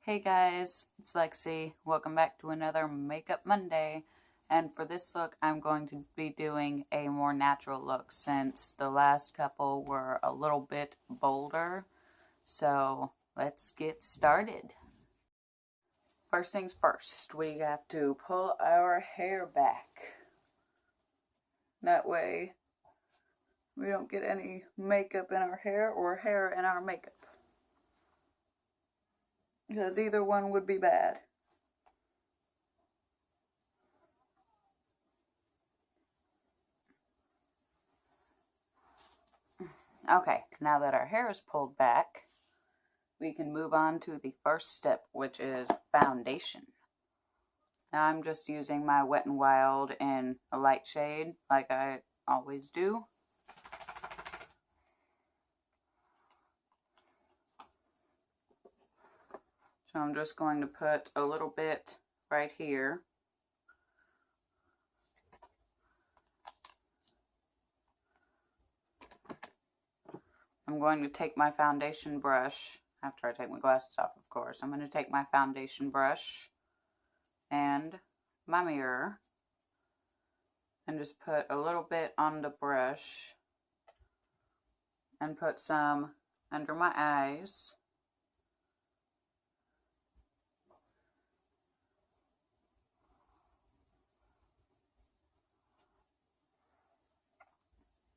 Hey guys, it's Lexi. Welcome back to another Makeup Monday. And for this look, I'm going to be doing a more natural look since the last couple were a little bit bolder. So let's get started. First things first, we have to pull our hair back. That way we don't get any makeup in our hair or hair in our makeup, because either one would be bad. Okay, now that our hair is pulled back, we can move on to the first step, which is foundation. Now I'm just using my Wet n Wild in a light shade, like I always do. So I'm just going to put a little bit right here. I'm going to take my foundation brush, after I take my glasses off, of course. I'm going to take my foundation brush and my mirror and just put a little bit on the brush and put some under my eyes.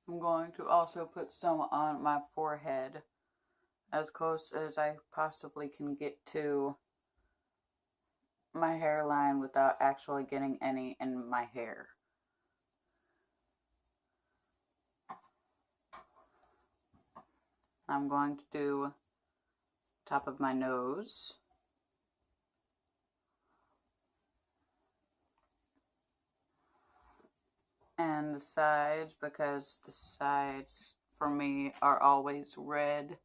I'm going to also put some on my forehead, as close as I possibly can get to my hairline without actually getting any in my hair. I'm going to do top of my nose, and the sides, because the sides for me are always red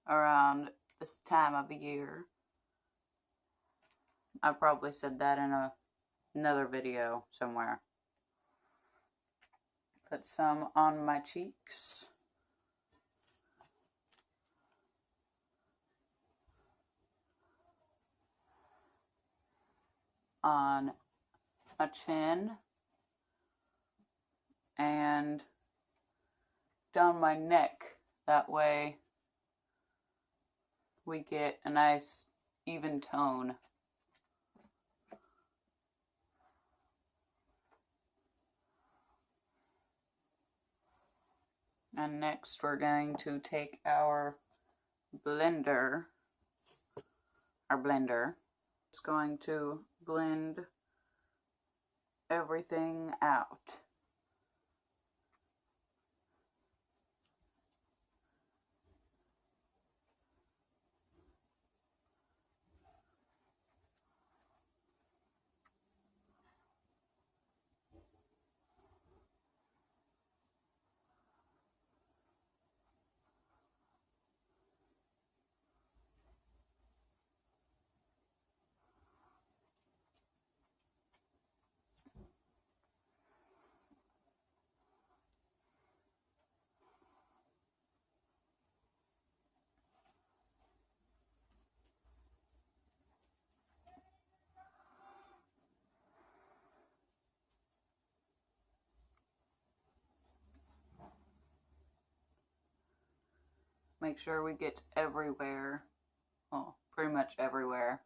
around this time of year. I probably said that in another video somewhere. Put some on my cheeks. On my chin. And down my neck. That way we get a nice even tone. And next we're going to take our blender. It's going to blend everything out. Make sure we get everywhere. Well, pretty much everywhere.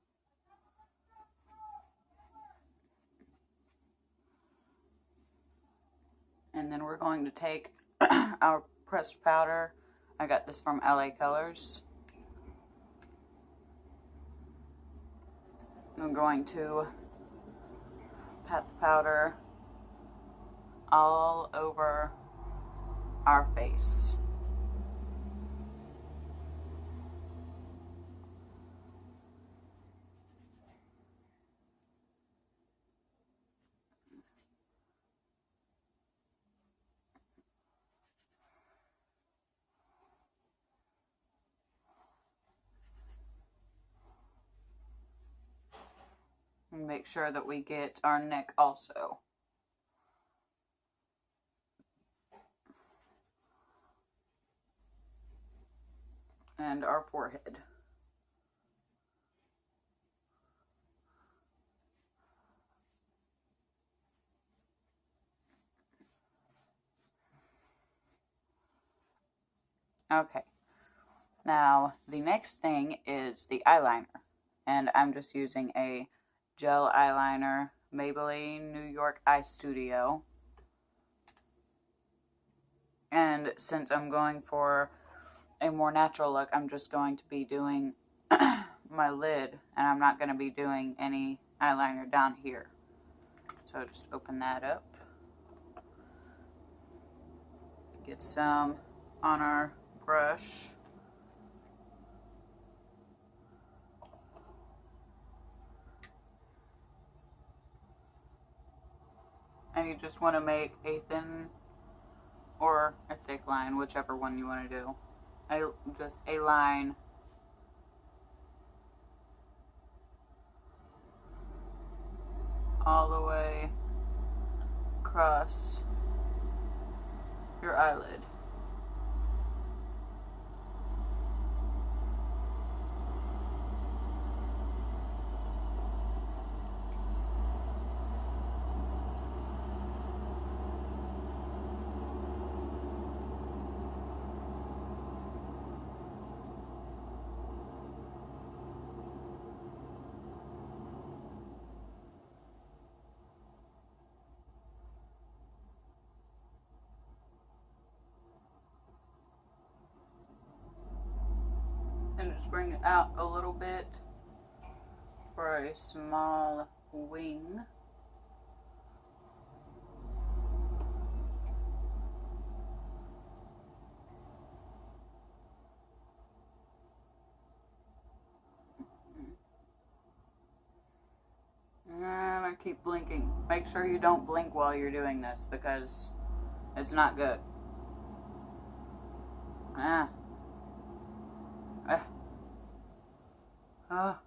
And then we're going to take our pressed powder. I got this from LA Colors. I'm going to pat the powder all over our face. And make sure that we get our neck also. And our forehead. Okay, now the next thing is the eyeliner. And I'm just using a gel eyeliner, Maybelline New York Eye Studio. And since I'm going for a more natural look, I'm just going to be doing my lid, and I'm not going to be doing any eyeliner down here. So just open that up. Get some on our brush. And you just want to make a thin or a thick line, whichever one you want to do. Just a line all the way across your eyelid. And just bring it out a little bit for a small wing. And I keep blinking. Make sure you don't blink while you're doing this because it's not good. Ah. Ah. Ah.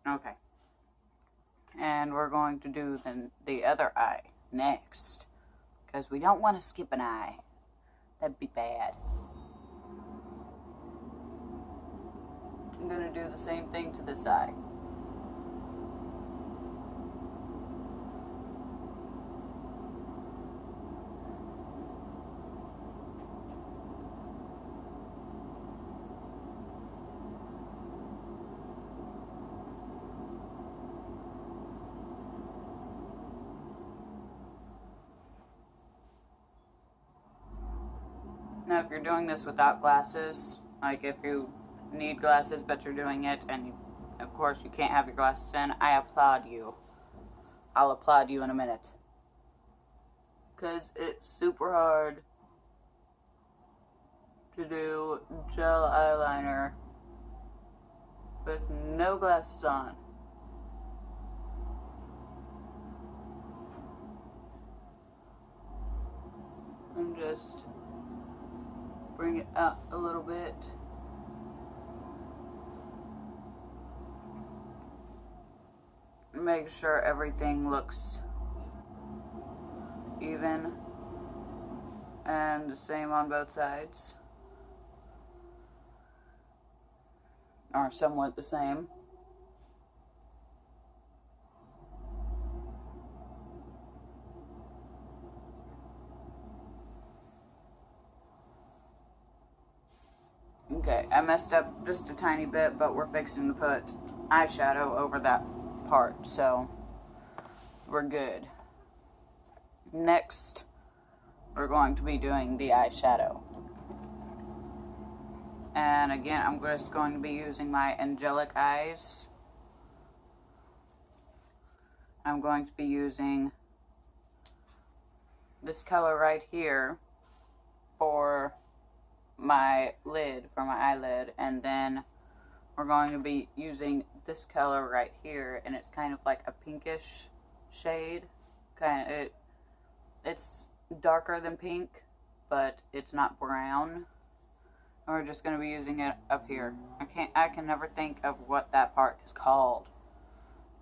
Okay. And we're going to do the other eye next. Because we don't want to skip an eye. That'd be bad. I'm going to do the same thing to this eye. Now, if you're doing this without glasses, like if you need glasses but you're doing it and of course you can't have your glasses in, I applaud you. I'll applaud you in a minute. Because it's super hard to do gel eyeliner with no glasses on. And just bring it out a little bit. Make sure everything looks even and the same on both sides. Or somewhat the same. Okay, I messed up just a tiny bit, but we're fixing to put eyeshadow over that part, so we're good. Next, we're going to be doing the eyeshadow. And again, I'm just going to be using my angelic eyes. I'm going to be using this color right here for my lid, for my eyelid, and then we're going to be using this color right here, and it's kind of like a pinkish shade. It's darker than pink, but it's not brown. And we're just going to be using it up here. I can never think of what that part is called,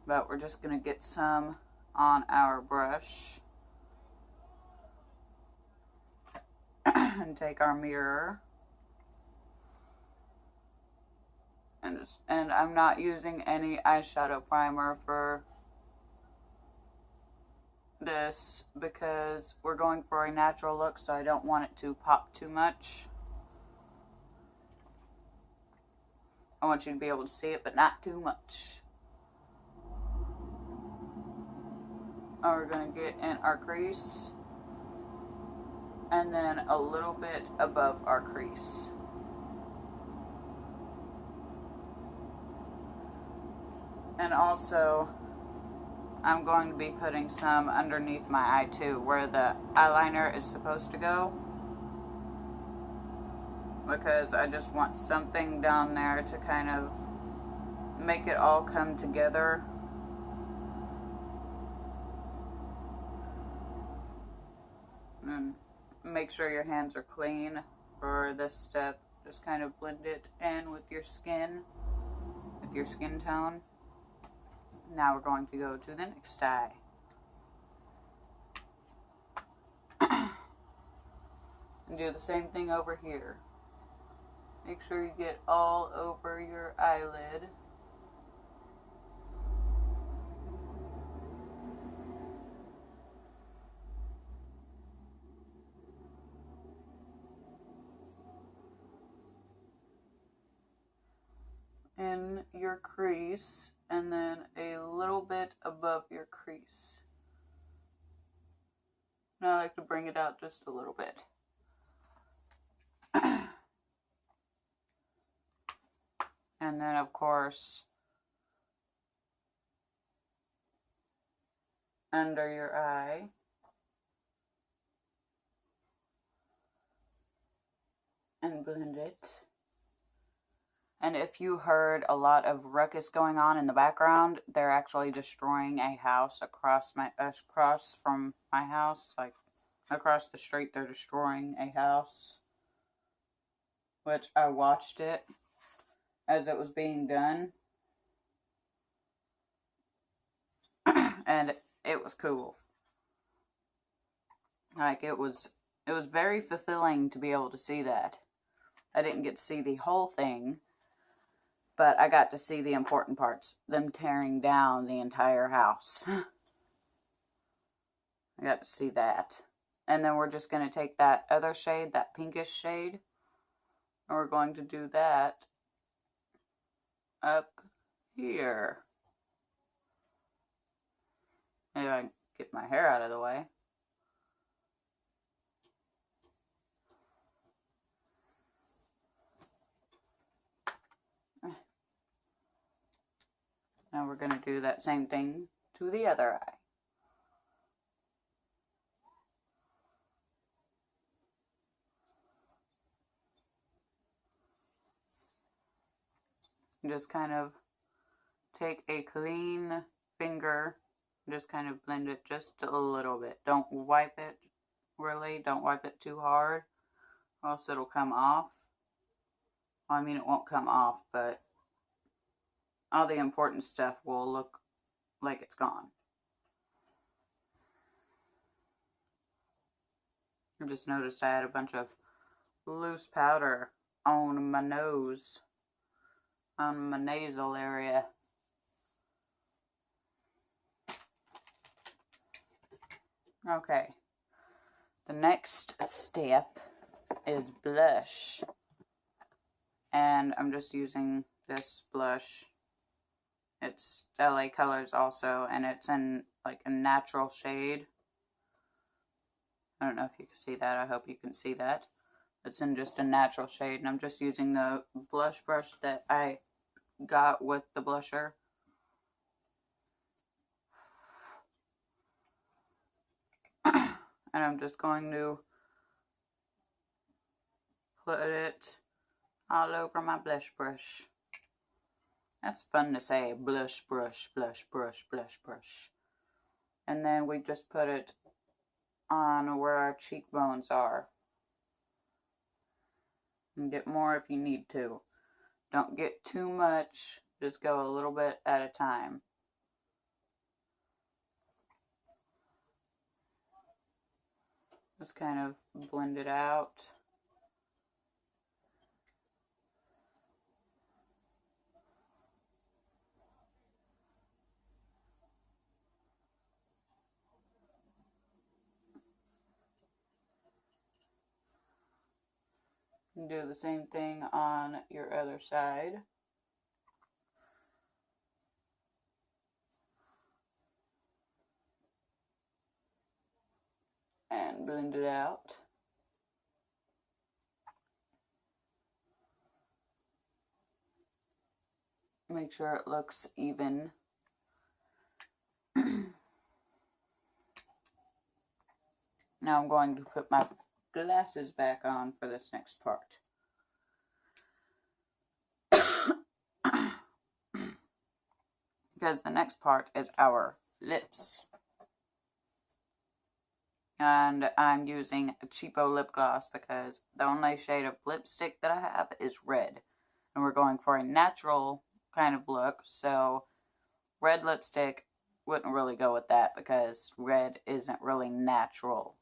but we're just going to get some on our brush and take our mirror. And I'm not using any eyeshadow primer for this because we're going for a natural look, so I don't want it to pop too much. I want you to be able to see it, but not too much. And we're going to get in our crease and then a little bit above our crease. And also, I'm going to be putting some underneath my eye too, where the eyeliner is supposed to go. Because I just want something down there to kind of make it all come together. And make sure your hands are clean for this step. Just kind of blend it in with your skin tone. Now we're going to go to the next eye. And do the same thing over here. Make sure you get all over your eyelid. In your crease, and then a little bit above your crease. Now I like to bring it out just a little bit. And then, of course, under your eye. And blend it. And if you heard a lot of ruckus going on in the background, they're actually destroying a house across from my house. Like, across the street, they're destroying a house. Which I watched it as it was being done. And it was cool. Like, it was very fulfilling to be able to see that. I didn't get to see the whole thing, but I got to see the important parts. Them tearing down the entire house. I got to see that. And then we're just going to take that other shade, that pinkish shade, and we're going to do that up here. Maybe I can get my hair out of the way. Now we're going to do that same thing to the other eye. Just kind of take a clean finger, just kind of blend it just a little bit. Don't wipe it really, don't wipe it too hard, or else it'll come off. Well, I mean, it won't come off, but all the important stuff will look like it's gone. I just noticed I had a bunch of loose powder on my nose, on my nasal area. Okay, the next step is blush, and I'm just using this blush. It's LA Colors also, and it's in like a natural shade. I don't know if you can see that. I hope you can see that. It's in just a natural shade, and I'm just using the blush brush that I got with the blusher. And I'm just going to put it all over my blush brush. That's fun to say, blush brush, blush brush, blush brush. And then we just put it on where our cheekbones are. And get more if you need to. Don't get too much, just go a little bit at a time. Just kind of blend it out. Do the same thing on your other side. And blend it out. Make sure it looks even. Now I'm going to put my glasses back on for this next part. Because the next part is our lips. And I'm using a cheapo lip gloss because the only shade of lipstick that I have is red. And we're going for a natural kind of look, so red lipstick wouldn't really go with that because red isn't really natural.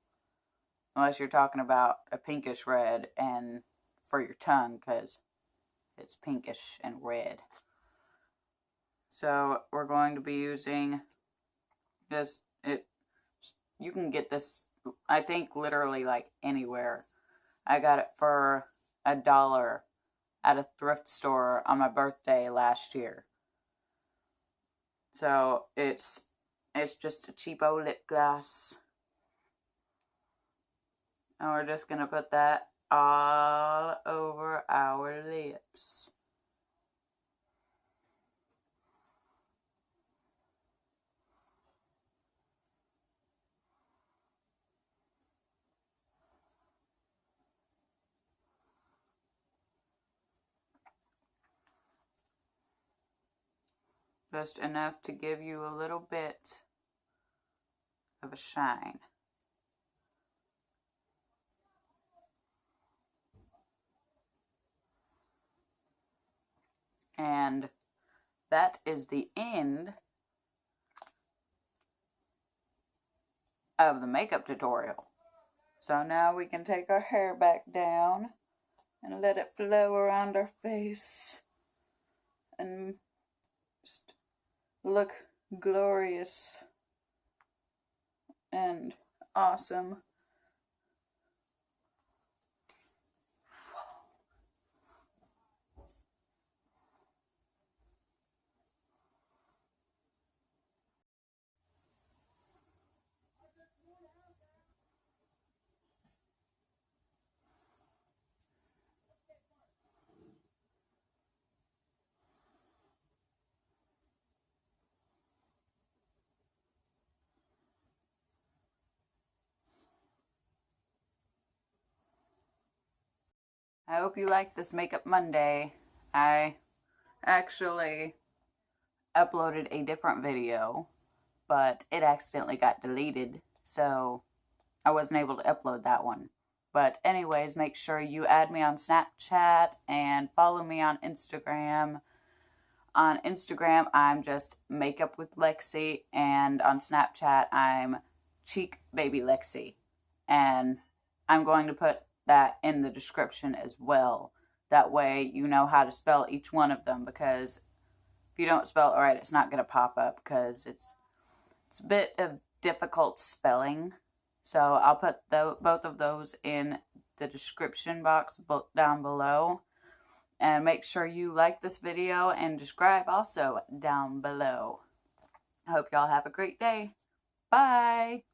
Unless you're talking about a pinkish red and for your tongue, because it's pinkish and red. So we're going to be using this. You can get this, I think, literally like anywhere. I got it for $1 at a thrift store on my birthday last year. So it's just a cheapo lip gloss. And we're just going to put that all over our lips. Just enough to give you a little bit of a shine. And that is the end of the makeup tutorial. So now we can take our hair back down and let it flow around our face and just look glorious and awesome. I hope you like this Makeup Monday. I actually uploaded a different video, but it accidentally got deleted, so I wasn't able to upload that one. But anyways, make sure you add me on Snapchat and follow me on Instagram. On Instagram, I'm just Makeup with Lexii, and on Snapchat, I'm Cheek Baby Lexii. And I'm going to put that in the description as well. That way you know how to spell each one of them, because if you don't spell it right, it's not going to pop up because it's a bit of difficult spelling. So I'll put both of those in the description box down below. And make sure you like this video and subscribe also down below. I hope y'all have a great day. Bye!